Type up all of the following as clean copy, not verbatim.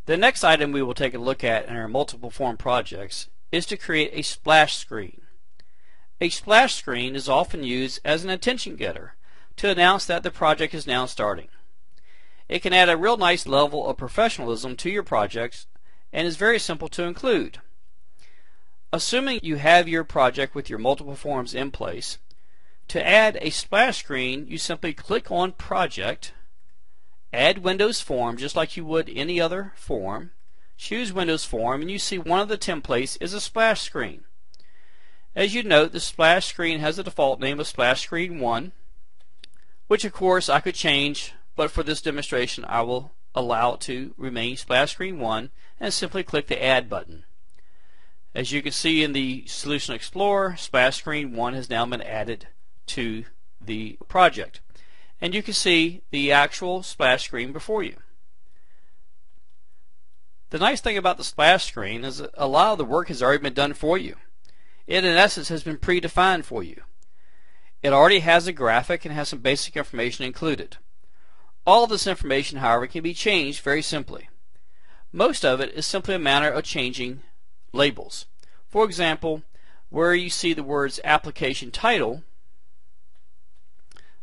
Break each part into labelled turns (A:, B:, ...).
A: The next item we will take a look at in our multiple form projects is to create a splash screen. A splash screen is often used as an attention getter to announce that the project is now starting. It can add a real nice level of professionalism to your projects and is very simple to include. Assuming you have your project with your multiple forms in place, to add a splash screen you simply click on Project, add Windows Form just like you would any other form, choose Windows Form, and you see one of the templates is a splash screen. As you note, the splash screen has a default name of Splash Screen 1, which of course I could change, but for this demonstration I will allow it to remain Splash Screen 1 and simply click the Add button. As you can see in the Solution Explorer, Splash Screen 1 has now been added to the project. And you can see the actual splash screen before you. The nice thing about the splash screen is that a lot of the work has already been done for you. It in essence has been predefined for you. It already has a graphic and has some basic information included. All of this information, however, can be changed very simply. Most of it is simply a matter of changing labels. For example, where you see the words application title,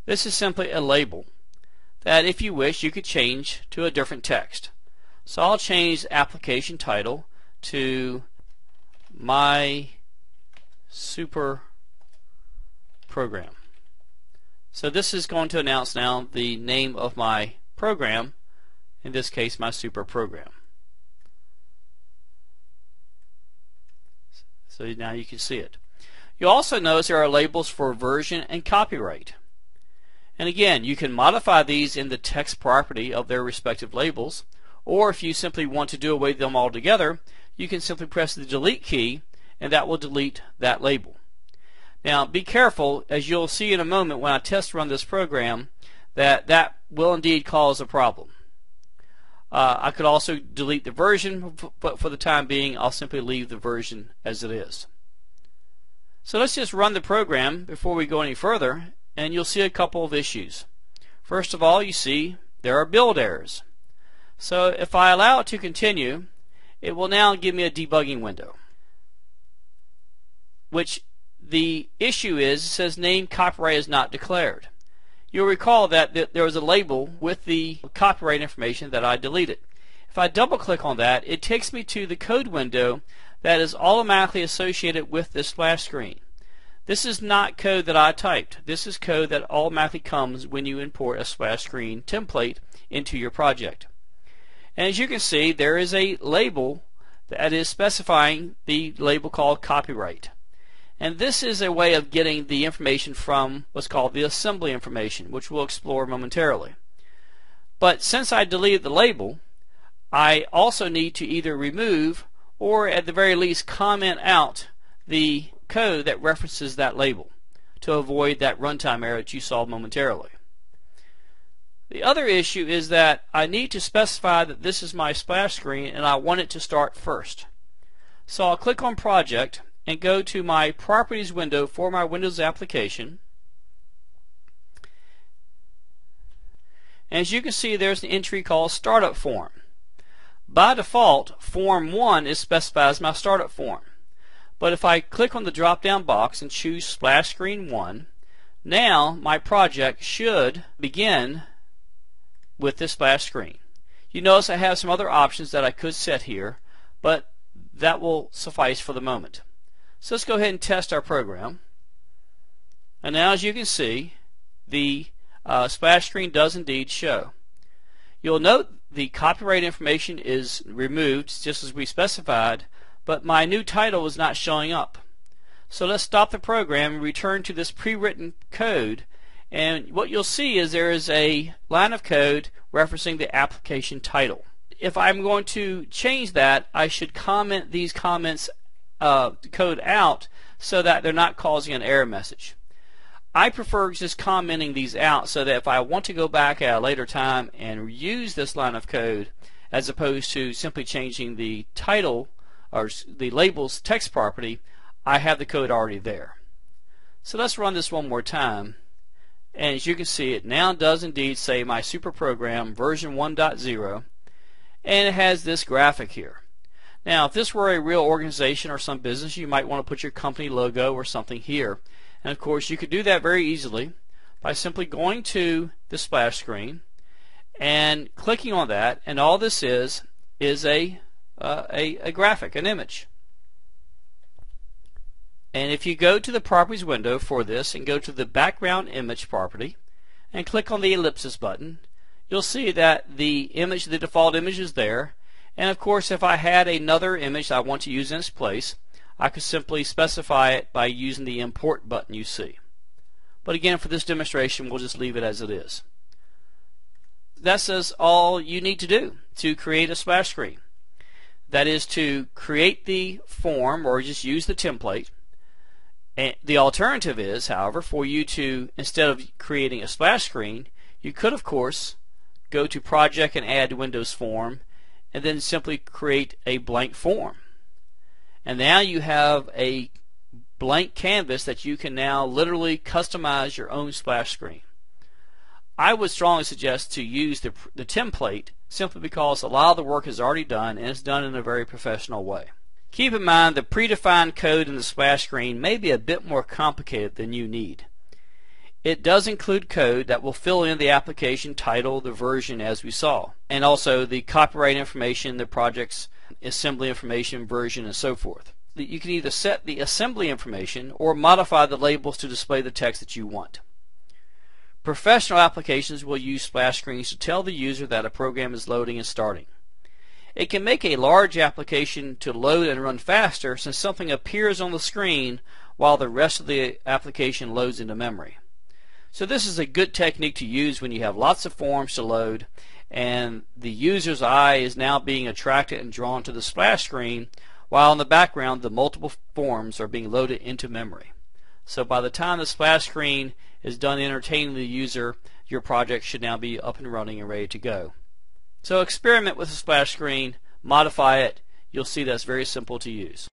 A: this is simply a label that if you wish you could change to a different text. So I'll change application title to My Super Program. So this is going to announce now the name of my program, in this case my Super Program. So now you can see it. You also notice there are labels for version and copyright. And again, you can modify these in the text property of their respective labels, or if you simply want to do away with them altogether, you can simply press the delete key and that will delete that label. Now be careful, as you'll see in a moment when I test run this program, that will indeed cause a problem. I could also delete the version, but for the time being I'll simply leave the version as it is. So let's just run the program before we go any further, and you'll see a couple of issues. First of all, you see there are build errors. So if I allow it to continue, it will now give me a debugging window, which the issue is, it says name copyright is not declared. You'll recall that there was a label with the copyright information that I deleted. If I double click on that, it takes me to the code window that is automatically associated with this splash screen. This is not code that I typed. This is code that automatically comes when you import a splash screen template into your project. And as you can see, there is a label that is specifying the label called copyright. And this is a way of getting the information from what's called the assembly information, which we'll explore momentarily. But since I deleted the label, I also need to either remove or at the very least comment out the code that references that label to avoid that runtime error that you saw momentarily. The other issue is that I need to specify that this is my splash screen and I want it to start first. So I'll click on Project and go to my Properties window for my Windows application. And as you can see, there's an entry called Startup Form. By default, Form 1 is specified as my startup form. But if I click on the drop down box and choose Splash Screen 1, now my project should begin with this splash screen. You notice I have some other options that I could set here, but that will suffice for the moment. So let's go ahead and test our program. And now as you can see, the splash screen does indeed show. You'll note the copyright information is removed just as we specified, but my new title is not showing up. So let's stop the program and return to this pre-written code, and what you'll see is there is a line of code referencing the application title. If I'm going to change that, I should comment these comments code out so that they're not causing an error message. I prefer just commenting these out so that if I want to go back at a later time and use this line of code as opposed to simply changing the title or the label's text property, I have the code already there. So let's run this one more time, and as you can see, it now does indeed say my super program version 1.0, and it has this graphic here. Now, if this were a real organization or some business, you might want to put your company logo or something here. And of course, you could do that very easily by simply going to the splash screen and clicking on that, and all this is a graphic, an image. And if you go to the properties window for this and go to the background image property and click on the ellipsis button, you'll see that the image, the default image, is there. And of course, if I had another image I want to use in its place, I could simply specify it by using the import button you see. But again, for this demonstration, we'll just leave it as it is. That's all you need to do to create a splash screen. That is to create the form or just use the template. And the alternative is, however, for you to, instead of creating a splash screen, you could of course go to Project and add Windows Form and then simply create a blank form. And now you have a blank canvas that you can now literally customize your own splash screen. I would strongly suggest to use the template simply because a lot of the work is already done and it's done in a very professional way. Keep in mind the predefined code in the splash screen may be a bit more complicated than you need. It does include code that will fill in the application title, the version as we saw, and also the copyright information, the project's assembly information, version, and so forth. You can either set the assembly information or modify the labels to display the text that you want. Professional applications will use splash screens to tell the user that a program is loading and starting. It can make a large application to load and run faster since something appears on the screen while the rest of the application loads into memory. So this is a good technique to use when you have lots of forms to load and the user's eye is now being attracted and drawn to the splash screen while in the background the multiple forms are being loaded into memory. So by the time the splash screen is done entertaining the user, your project should now be up and running and ready to go. So experiment with the splash screen, modify it, you'll see that's very simple to use.